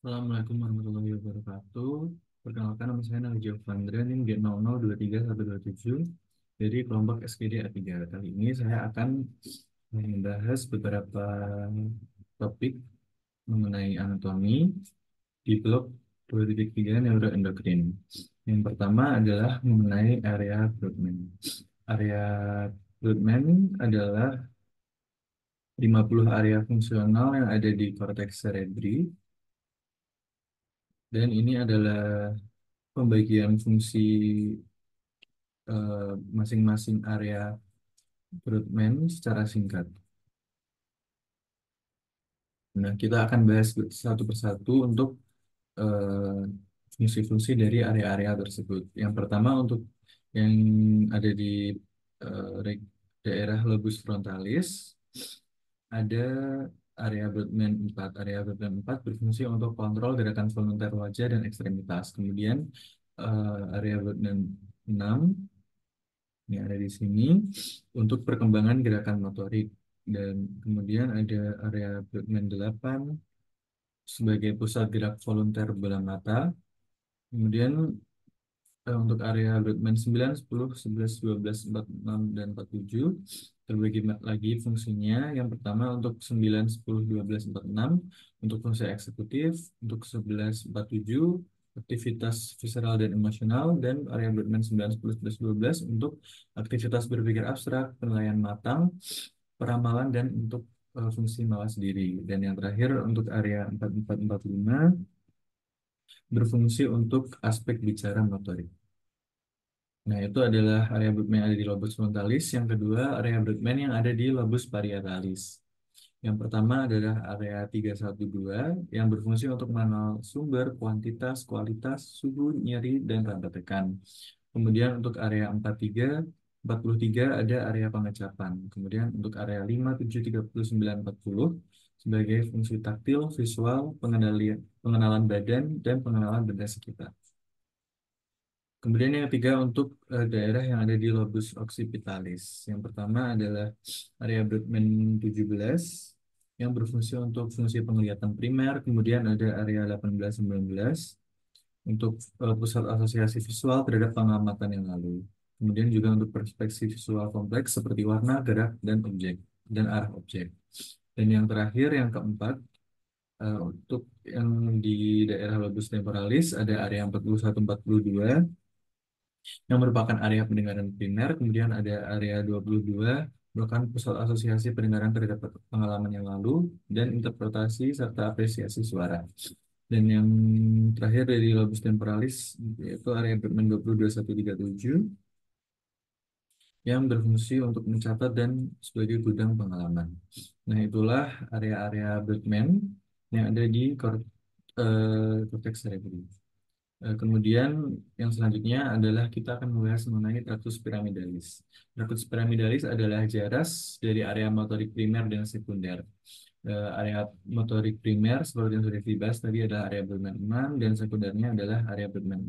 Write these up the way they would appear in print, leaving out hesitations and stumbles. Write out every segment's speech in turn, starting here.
Assalamualaikum warahmatullahi wabarakatuh. Perkenalkan, nama saya Nalija Vandra, NIM G002317 dari kelompok SKD A3. Kali ini saya akan membahas beberapa topik mengenai anatomi di blok 2.3 neuroendokrin. Yang pertama adalah mengenai area Brodmann. Area Brodmann adalah 50 area fungsional yang ada di korteks cerebri, dan ini adalah pembagian fungsi masing-masing area Broadman secara singkat. Nah, kita akan bahas satu persatu untuk eh, fungsi-fungsi dari area-area tersebut. Yang pertama untuk yang ada di daerah lobus frontalis, ada area Broadman 4. Area Broadman 4 berfungsi untuk kontrol gerakan volunter wajah dan ekstremitas. Kemudian area Broadman 6 ini ada di sini untuk perkembangan gerakan motorik, dan kemudian ada area Brodmann 8 sebagai pusat gerak volunter bola mata. Kemudian untuk area Brodmann 9, 10, 11, 12, 46, dan 47 terbagi lagi fungsinya. Yang pertama untuk 9, 10, 12, 46 untuk fungsi eksekutif, untuk 11, 47 aktivitas visceral dan emosional, dan area Brodmann 9, 10, 11, 12 untuk aktivitas berpikir abstrak, penilaian matang, peramalan, dan untuk fungsi mawas diri. Dan yang terakhir untuk area 4445 berfungsi untuk aspek bicara motorik. Nah, itu adalah area Brodmann yang ada di lobus frontalis. Yang kedua, area Brodmann yang ada di lobus parietalis. Yang pertama adalah area 312 yang berfungsi untuk mengenal sumber, kuantitas, kualitas, suhu, nyeri, dan rantai tekan. Kemudian untuk area 43 ada area pengecapan. Kemudian untuk area 5, 7, 39, 40 sebagai fungsi taktil, visual, pengenalan badan, dan pengenalan benda sekitar. Kemudian yang ketiga untuk daerah yang ada di lobus occipitalis. Yang pertama adalah area Brodmann 17 yang berfungsi untuk fungsi penglihatan primer. Kemudian ada area 18-19 untuk pusat asosiasi visual terhadap pengamatan yang lalu. Kemudian juga untuk perspeksi visual kompleks seperti warna, gerak, dan objek, dan arah objek. Dan yang terakhir, yang keempat, untuk yang di daerah lobus temporalis ada area 41-42 yang merupakan area pendengaran primer. Kemudian ada area 22 merupakan pusat asosiasi pendengaran terhadap pengalaman yang lalu dan interpretasi serta apresiasi suara. Dan yang terakhir dari lobus temporalis yaitu area Brodmann 202137 yang berfungsi untuk mencatat dan sebagai gudang pengalaman. Nah, itulah area-area Brodmann yang ada di korteks cerebri. Kemudian yang selanjutnya adalah kita akan membahas mengenai tractus pyramidalis. Tractus pyramidalis adalah jaras dari area motorik primer dan sekunder. Area motorik primer seperti yang sudah dibahas tadi adalah area Brodmann 6 dan sekundernya adalah area Brodmann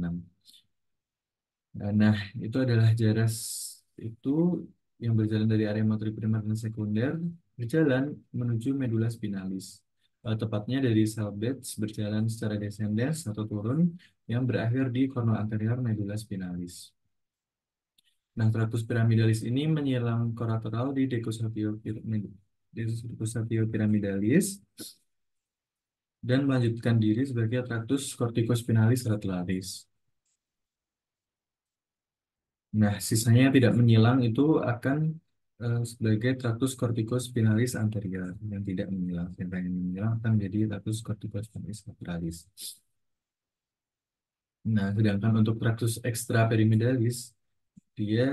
6. Nah, itu adalah jaras itu yang berjalan dari area motorik primer dan sekunder berjalan menuju medula spinalis. Tepatnya dari sel Bates berjalan secara descendens atau turun yang berakhir di cornu anterior medula spinalis. Nah, tractus pyramidalis ini menyilang kolateral di Decussatio pyramidalis dan melanjutkan diri sebagai tractus corticospinalis lateralis. Nah, sisanya yang tidak menyilang itu akan sebagai tractus corticospinalis anterior yang tidak menyilang. Sedangkan yang menyilang akan menjadi tractus corticospinalis lateralis. Nah, sedangkan untuk tractus extrapyramidalis, dia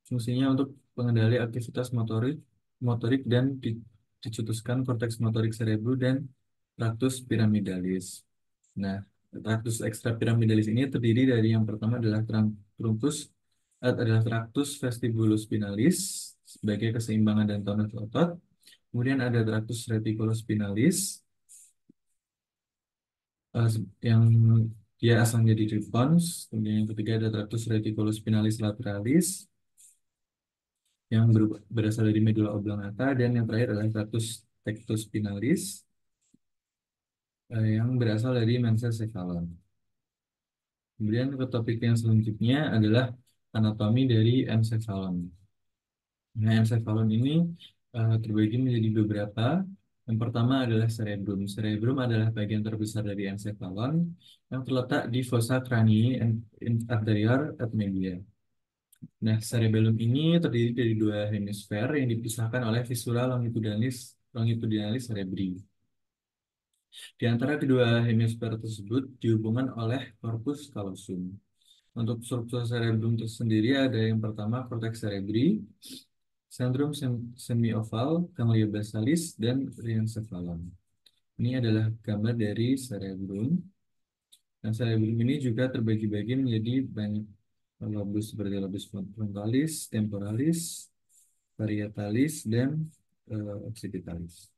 fungsinya untuk pengendali aktivitas motorik, motorik dan dicetuskan korteks motorik cerebru dan tractus pyramidalis. Nah, tractus extrapyramidalis ini terdiri dari yang pertama adalah adalah tractus vestibulospinalis sebagai keseimbangan dan tonus otot. Kemudian ada tractus reticulospinalis yang dia asalnya di pons. Kemudian yang ketiga ada tractus reticulospinalis lateralis yang berasal dari medula oblongata, dan yang terakhir adalah tractus tectospinalis yang berasal dari mensencephalon. Kemudian ke topik yang selanjutnya adalah anatomi dari encephalon. Nah, encephalon ini terbagi menjadi beberapa. Yang pertama adalah cerebrum. Cerebrum adalah bagian terbesar dari encephalon yang terletak di fossa cranii anterior at media. Nah, cerebellum ini terdiri dari dua hemisfer yang dipisahkan oleh viscera longitudinalis cerebri. Di antara kedua hemisfer tersebut dihubungkan oleh corpus callosum. Untuk struktur cerebrum itu sendiri ada yang pertama cortex cerebri, centrum semioval, ganglia basalis, dan rhinencephalon. Ini adalah gambar dari cerebrum. Nah, cerebrum ini juga terbagi-bagi menjadi banyak lobus seperti lobus frontalis, temporalis, parietalis, dan occipitalis.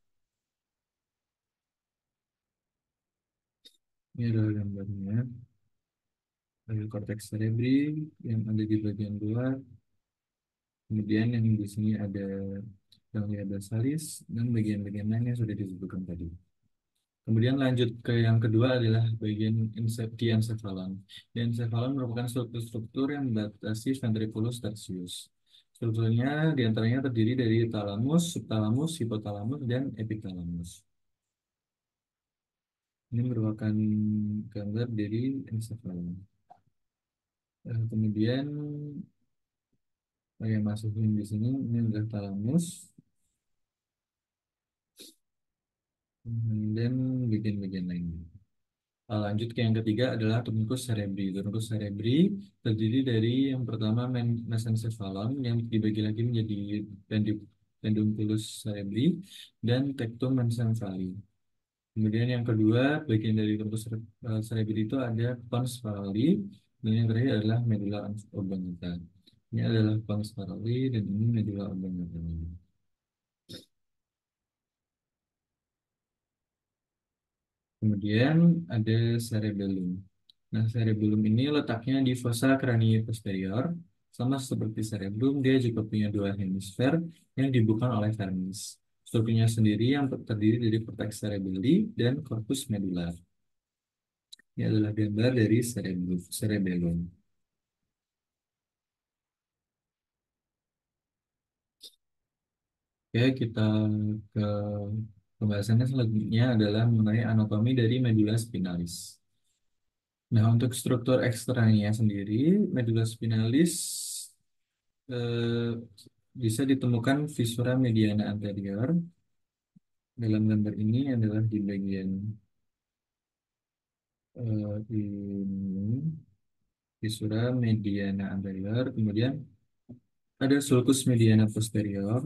Ini adalah gambarnya. Ada korteks cerebri yang ada di bagian luar. Kemudian yang di sini ada ganglia basalis dan bagian-bagian lain yang sudah disebutkan tadi. Kemudian lanjut ke yang kedua adalah bagian diencephalon. Diencephalon merupakan struktur yang membatasi ventriculus tertius. Strukturnya diantaranya terdiri dari talamus, subtalamus, hipotalamus, dan epitalamus. Ini merupakan gambar dari encephalon. Kemudian yang masukin di sini ini adalah talamus dan bagian-bagian lainnya. Lanjut ke yang ketiga adalah truncus cerebri. Truncus cerebri terdiri dari yang pertama mesencephalon yang dibagi lagi menjadi pedunculus cerebri dan tectum mensencephaly. Kemudian yang kedua bagian dari truncus cerebri itu ada pons farali dan yang terakhir adalah medulla oblongata. Ini adalah pons farali dan ini medulla oblongata. Kemudian ada cerebellum. Nah, cerebellum ini letaknya di fossa cranii posterior. Sama seperti cerebrum, dia juga punya dua hemisfer yang dibuka oleh vermis. Strukturnya sendiri yang terdiri dari cortex cerebelli dan corpus medular. Ini adalah gambar dari cerebellum. Oke, kita ke pembahasannya selanjutnya adalah mengenai anatomi dari medulla spinalis. Nah, untuk struktur eksternalnya sendiri, medulla spinalis eh, bisa ditemukan viscera mediana anterior. Dalam gambar ini adalah di bagian ini viscera mediana anterior, kemudian ada sulcus mediana posterior,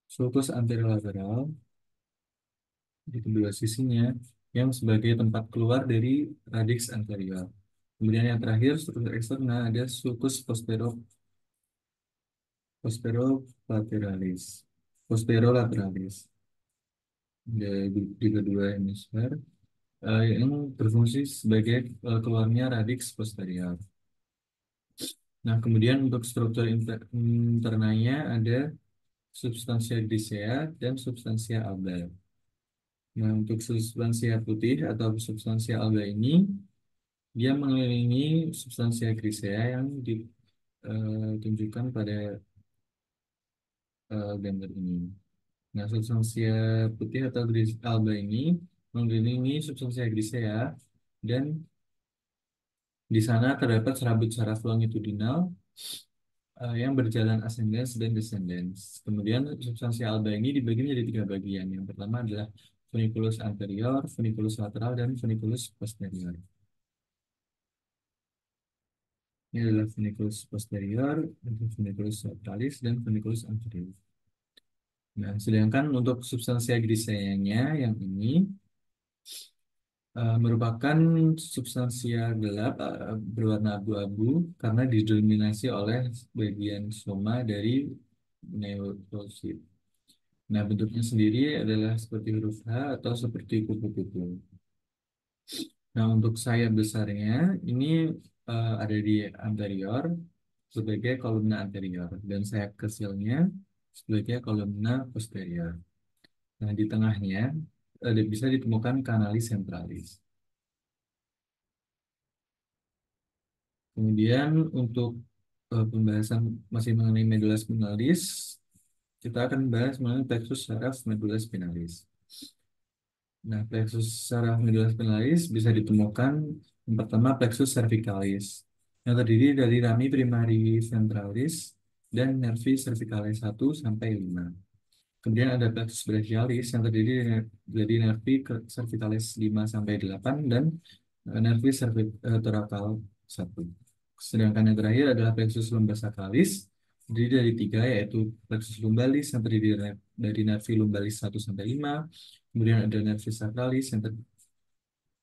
sulcus anterolateral di kedua sisinya yang sebagai tempat keluar dari radix anterior. Kemudian yang terakhir struktur eksternal ada sulcus posterolaterales, posterolaterales di kedua hemisfer yang berfungsi sebagai keluarnya radix posterior. Nah, kemudian untuk struktur internalnya ada substansia grisea dan substansia alba. Nah, untuk substansia putih atau substansia alba ini, dia mengelilingi substansia grisea yang ditunjukkan pada gambar ini. Nah, substansia putih atau alba ini mengelilingi substansia grisea dan di sana terdapat serabut saraf longitudinal yang berjalan ascendens dan descendens. Kemudian substansi alba ini dibagi menjadi tiga bagian. Yang pertama adalah funiculus anterior, funiculus lateral, dan funiculus posterior. Ini adalah funiculus posterior, funiculus lateralis, dan funiculus anterior. Nah, sedangkan untuk substansia griseanya yang ini merupakan substansia gelap berwarna abu-abu karena didominasi oleh bagian soma dari neurosit. Nah, bentuknya sendiri adalah seperti huruf H atau seperti kupu-kupu. Nah, untuk sayap besarnya ini ada di anterior sebagai kolumna anterior dan sayap kecilnya sebagai kolumna posterior. Nah, di tengahnya bisa ditemukan kanalis centralis. Kemudian untuk pembahasan masih mengenai medula spinalis, kita akan bahas mengenai plexus saraf medula spinalis. Nah, plexus saraf medula spinalis bisa ditemukan yang pertama plexus cervicalis yang terdiri dari rami primaris ventralis dan nervi cervicalis 1 sampai 5. Kemudian ada plexus brachialis yang terdiri dari nervi cervicalis 5 sampai 8 dan nervi cervicotorakal 1. Sedangkan yang terakhir adalah plexus lumbosacralis terdiri dari 3 yaitu plexus lumbalis yang terdiri dari nervi lumbalis 1 sampai 5. Kemudian ada nervi sacralis yang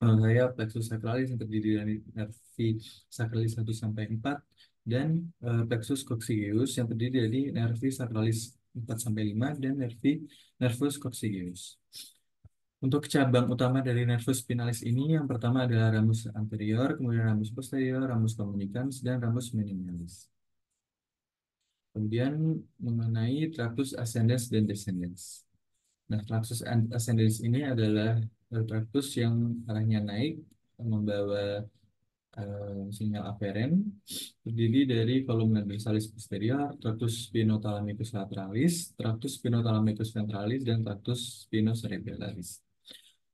saya plexus sacralis yang terdiri dari nervi sacralis 1 sampai 4 dan plexus coccygeus yang terdiri dari nervi sacralis 4 sampai 5 dan nervus coccygeus. Untuk cabang utama dari nervus spinalis ini yang pertama adalah ramus anterior, kemudian ramus posterior, ramus communicans dan ramus minimalis. Kemudian mengenai tractus ascendens dan descendens. Nah, tractus ascendens ini adalah tractus yang arahnya naik membawa sinyal aferen terdiri dari columna dorsalis posterior, tractus spinothalamicus lateralis, tractus spinothalamicus ventralis, dan tractus spinocerebellaris.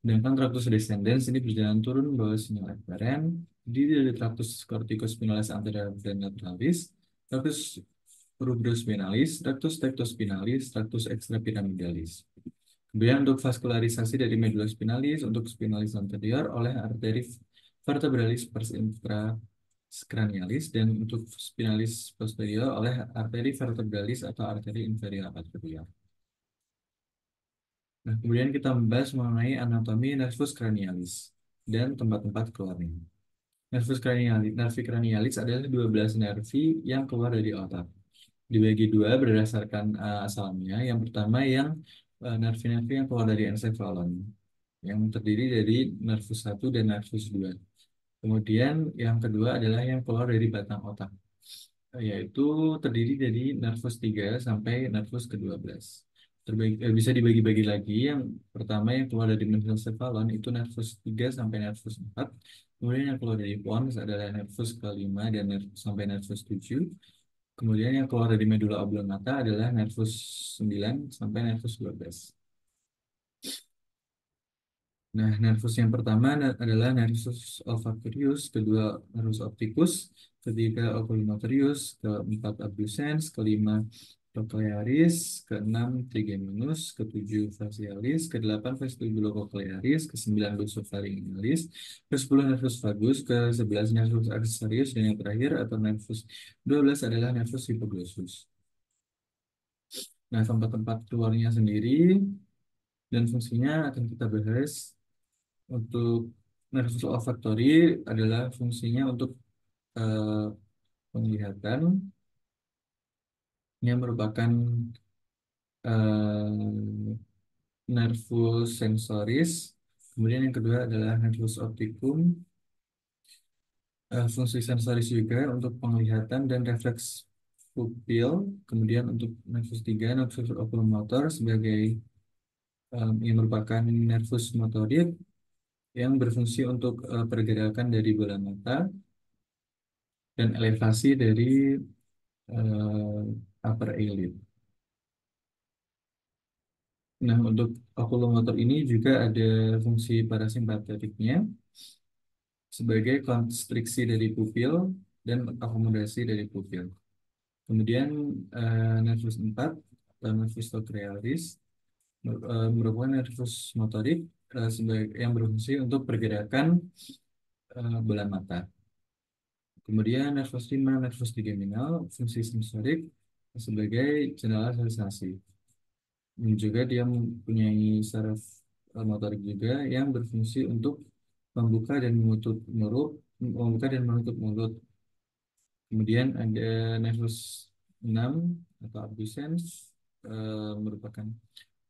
Sedangkan tractus descendens ini berjalan turun membawa sinyal aferen terdiri dari tractus corticospinalis anterior dan lateralis, tractus rubrospinalis, tractus tectospinalis, tractus extrapyramidalis. Kemudian untuk vaskularisasi dari medula spinalis untuk spinalis anterior oleh arteri vertebralis pars intracranialis dan untuk spinalis posterior oleh arteri vertebralis atau arteri inferior anterior. Nah, kemudian kita membahas mengenai anatomi nervus cranialis dan tempat-tempat keluarnya. Nervus cranialis, nervi cranialis adalah 12 nervi yang keluar dari otak. Dibagi dua berdasarkan asalnya. Yang pertama yang nervi-nervi yang keluar dari encephalon, yang terdiri dari nervus 1 dan nervus 2. Kemudian yang kedua adalah yang keluar dari batang otak, yaitu terdiri dari nervus 3 sampai nervus ke-12. Bisa dibagi-bagi lagi. Yang pertama yang keluar dari mesencephalon itu nervus 3 sampai nervus 4. Kemudian yang keluar dari pons adalah nervus ke-5 dan sampai nervus 7. Kemudian yang keluar dari medula oblongata adalah nervus 9 sampai nervus 12. Nah, nervus yang pertama adalah nervus olfactorius, kedua nervus opticus, ketiga oculomotorius, keempat abducens, kelima trochlearis, keenam trigeminus, ketujuh facialis, kedelapan vestibulocochlearis, kesembilan glossopharyngealis, kesepuluh nervus vagus, ke-11 nervus accessorius, dan yang terakhir atau nervus 12 adalah nervus hypoglossus. Nah, tempat-tempat keluarnya sendiri dan fungsinya akan kita bahas. Untuk nervus olfaktori adalah fungsinya untuk eh, penglihatan yang merupakan eh, nervus sensoris. Kemudian yang kedua adalah nervus opticum. Fungsi sensoris juga untuk penglihatan dan refleks pupil. Kemudian untuk nervus 3, nervus oculomotor sebagai yang merupakan nervus motorik yang berfungsi untuk pergerakan dari bola mata dan elevasi dari upper eyelid. Nah, untuk oculomotor ini juga ada fungsi parasimpatetiknya sebagai konstriksi dari pupil dan akomodasi dari pupil. Kemudian nervus 4 atau nervus sacralis merupakan nervus motorik sebagai yang berfungsi untuk pergerakan bola mata. Kemudian nervus 5, nervus trigeminal, fungsi sensorik sebagai jendela sensasi. Dan juga dia mempunyai saraf motorik juga yang berfungsi untuk membuka dan menutup mulut. Kemudian ada nervus 6 atau abducens merupakan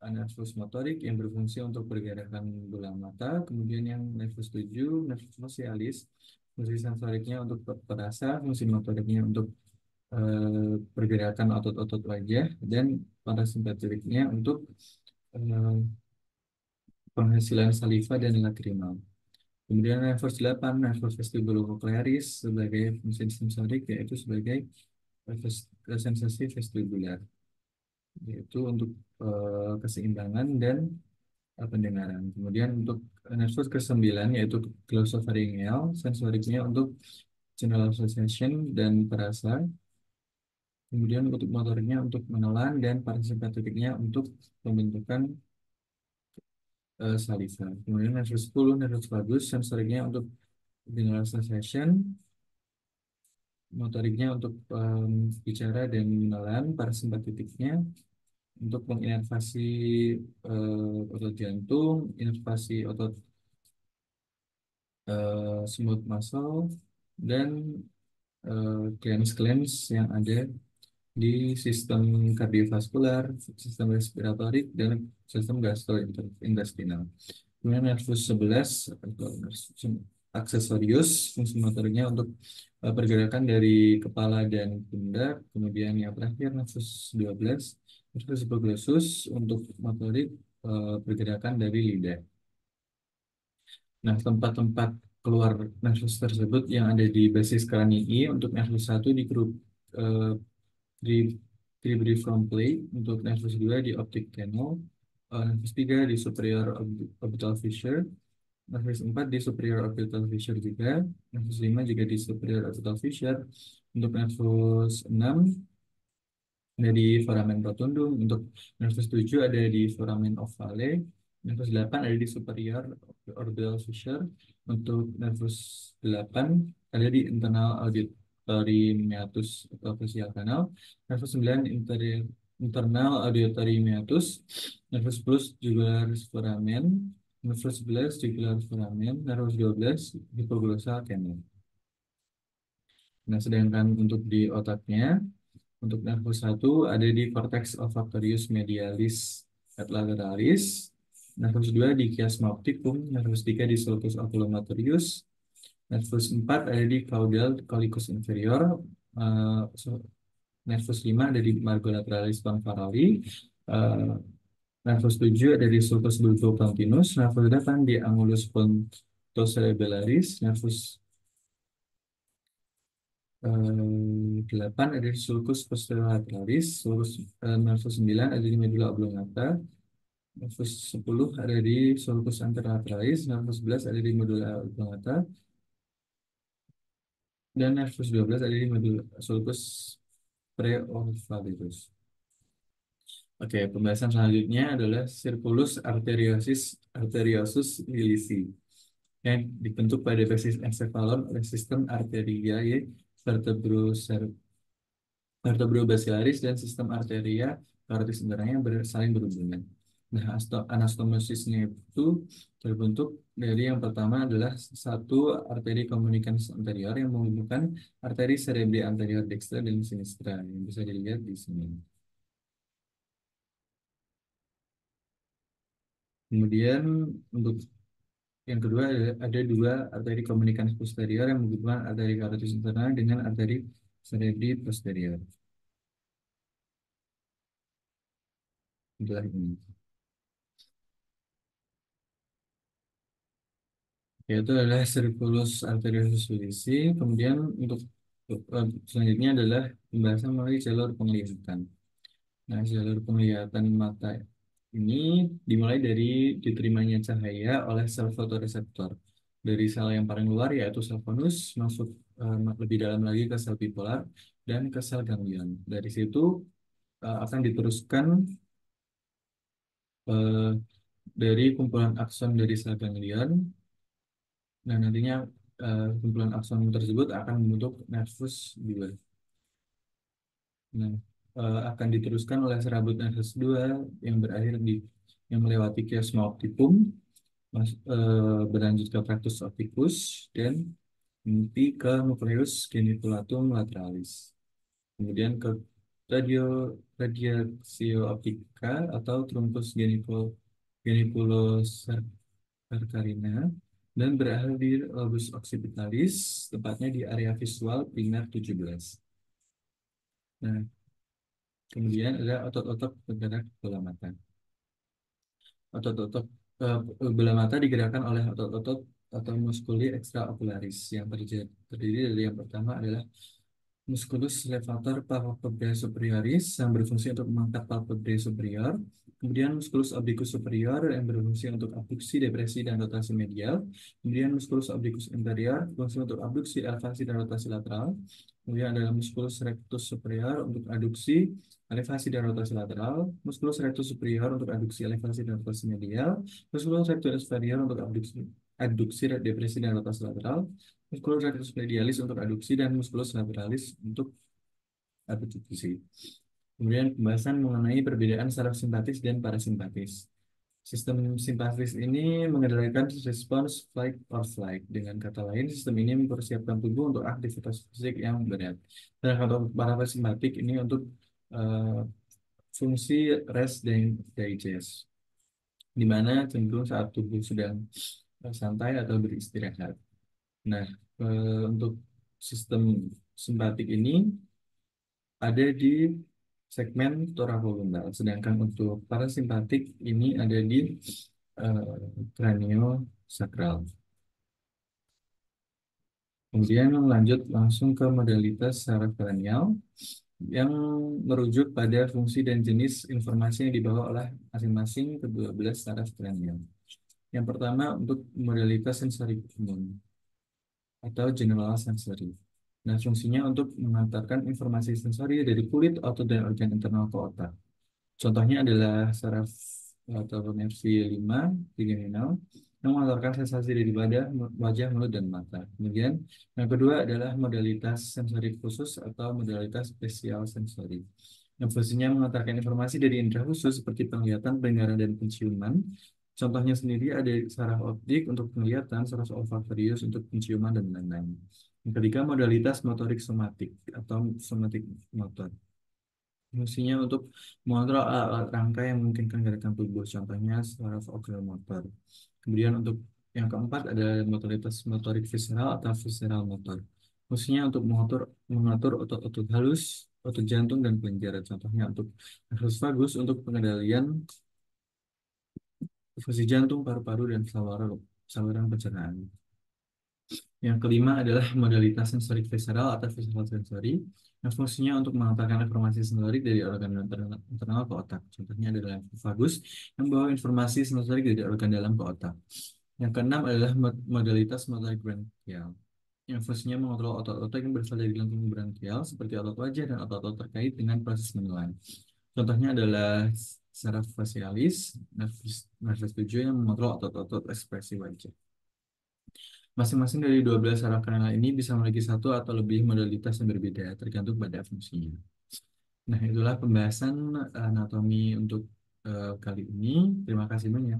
nervus motorik yang berfungsi untuk pergerakan bola mata. Kemudian yang nervus 7, nervus facialis, fungsi sensoriknya untuk perasa, fungsi motoriknya untuk pergerakan otot-otot wajah, dan parasimpatetiknya untuk eh, penghasilan saliva dan lakrimal. Kemudian nervus 8, nervus vestibulocochlearis sebagai fungsi sensorik, yaitu sebagai sensasi vestibular, yaitu untuk keseimbangan dan pendengaran. Kemudian untuk nervus ke-9 yaitu glossopharyngeal, sensoriknya untuk general sensation dan perasa. Kemudian untuk motoriknya untuk menelan dan parasimpatetiknya untuk pembentukan saliva. Kemudian nervus 10, nervus vagus, sensoriknya untuk general sensation, motoriknya untuk bicara dan menelan, parasimpatetiknya untuk menginervasi otot jantung, inervasi otot smooth muscle, dan glands-glands yang ada di sistem kardiovaskular, sistem respiratorik, dan sistem gastrointestinal. Kemudian nervus 11 atau nervus aksesorius, fungsi motoriknya untuk pergerakan dari kepala dan pundak. Kemudian yang terakhir nervus 12, nervus hypoglossus untuk motorik pergerakan dari lidah. Nah, tempat-tempat keluar nervus tersebut yang ada di basis kranii untuk nervus 1 eh, di diberi from plate, untuk nervus 2 di optic canal, nervus 3 di superior orbital fissure, nervus 4 di superior orbital fissure juga, nervus 5 juga di superior orbital fissure, untuk nervus 6 ada di foramen rotundum, untuk nervus 7 ada di foramen ovale, nervus 8 ada di superior orbital fissure, untuk nervus 8 ada di internal auditory meatus atau facial canal, nervus 9 internal auditory meatus, nervus 10 jugular foramen, nervus 11 jugular foramen, nervus 12 hypoglossal canal. Nah, sedangkan untuk di otaknya, untuk nervus 1 ada di cortex olfactorius medialis et lateralis, nervus 2 di chiasma opticum, nervus 3 di sulcus oculomotorius, nervus 4 ada di caudal collicus inferior, nervus 5 ada di margo lateralis confarali, uh, nervus 7 ada di sulcus bulbopontinus, nervus 8 di angulus pontocerebellaris, nervus 8 ada di sulcus posterolaterales, nervus 9 ada di medulla oblongata, nervus 10 ada di sulcus anterolaterales, nervus 11 ada di medulla oblongata, dan nervus 12 ada di medulla sulcus preorbitalus. Oke, pembahasan selanjutnya adalah circulus arteriosus lilisi yang dibentuk pada basis encephalon oleh sistem arteriae vertebrobasilaris dan sistem arteria karotis internalnya yang saling berhubungan. Nah, anastomosisnya itu terbentuk dari yang pertama adalah satu arteri komunikans anterior yang menghubungkan arteri cerebri anterior dextra dan sinistra yang bisa dilihat di sini. Kemudian untuk yang kedua ada dua arteri komunikans posterior yang menghubungkan arteri karotis internal dengan arteri cerebri posterior. Itulah ini. Yaitu adalah circulus arteriosus lisi. Kemudian untuk selanjutnya adalah pembahasan melalui jalur penglihatan. Nah, jalur penglihatan mata ini dimulai dari diterimanya cahaya oleh sel fotoreseptor dari sel yang paling luar yaitu sel fonus, masuk lebih dalam lagi ke sel bipolar dan ke sel ganglion. Dari situ akan diteruskan eh, dari kumpulan akson dari sel ganglion. Nah, nantinya kumpulan akson tersebut akan membentuk nervus 2. Nah, akan diteruskan oleh serabut nervus 2 yang berakhir di yang melewati chiasma opticum, berlanjut ke tractus opticus dan nanti ke nucleus geniculatum lateralis. Kemudian ke radio radiatio optica atau truncus geniculocarina dan berakhir di lobus occipitalis, tepatnya di area visual primer 17. Nah, kemudian ada otot-otot penggerak bola mata. Otot-otot bola mata digerakkan oleh otot-otot atau muskuli extraocularis yang terdiri dari yang pertama adalah musculus levator palpebrae superioris yang berfungsi untuk mengangkat palpebrae superior. Kemudian musculus obliquus superior yang berfungsi untuk abduksi, depresi, dan rotasi medial. Kemudian musculus obliquus inferior berfungsi untuk abduksi, elevasi, dan rotasi lateral. Kemudian ada musculus rectus superior untuk aduksi, elevasi, dan rotasi lateral. Musculus rectus superior untuk aduksi, elevasi, dan rotasi medial. Musculus rectus inferior untuk adduksi, depresi, dan rotasi lateral. Musculus rectus medialis untuk aduksi dan musculus lateralis untuk abduksi. Kemudian pembahasan mengenai perbedaan saraf simpatis dan parasimpatis. Sistem simpatis ini mengendalikan respons fight or flight. Dengan kata lain, sistem ini mempersiapkan tubuh untuk aktivitas fisik yang berat. Dan kalau parasimpatik ini untuk eh, fungsi rest dan digest, di mana cenderung saat tubuh sedang santai atau beristirahat. Nah, untuk sistem simpatik ini ada di segmen thoracolumbar, sedangkan untuk parasimpatik ini ada di craniosacral. Kemudian lanjut langsung ke modalitas saraf kranial yang merujuk pada fungsi dan jenis informasi yang dibawa oleh masing-masing kedua belas saraf kranial. Yang pertama untuk modalitas sensori umum atau general sensory. Nah, fungsinya untuk mengantarkan informasi sensori dari kulit, otot, dan organ internal ke otak. Contohnya adalah saraf atau nervi 5 trigeminal yang mengantarkan sensasi dari wajah, mulut, dan mata. Kemudian, yang kedua adalah modalitas sensori khusus atau modalitas spesial sensori. Yang fungsinya mengantarkan informasi dari indera khusus seperti penglihatan, pendengaran, dan penciuman. Contohnya sendiri ada saraf optik untuk penglihatan, saraf olfaktorius untuk penciuman, dan lain-lain. Yang ketiga, modalitas motorik somatik atau somatik motor. Fungsinya untuk mengontrol alat rangka yang memungkinkan gerakan tubuh, contohnya saraf oculomotor. Kemudian untuk yang keempat ada motoritas motorik visceral atau visceral motor. Fungsinya untuk mengatur otot-otot halus, otot jantung, dan kelenjar. Contohnya untuk nervus vagus untuk pengendalian fungsi jantung, paru-paru, dan saluran pencernaan. Yang kelima adalah modalitas sensorik visceral atau visceral sensory yang fungsinya untuk mengantarkan informasi sensorik dari organ internal ke otak. Contohnya adalah vagus yang membawa informasi sensorik dari organ dalam ke otak. Yang keenam adalah modalitas motorik branchial yang fungsinya mengontrol otot-otot yang berasal dari lengkung branchial seperti otot wajah dan otot-otot terkait dengan proses menelan. Contohnya adalah saraf facialis, nervus 7 yang mengontrol otot-otot ekspresi wajah. Masing-masing dari 12 saraf kanal ini bisa memiliki satu atau lebih modalitas yang berbeda, tergantung pada fungsinya. Nah, itulah pembahasan anatomi untuk kali ini. Terima kasih banyak.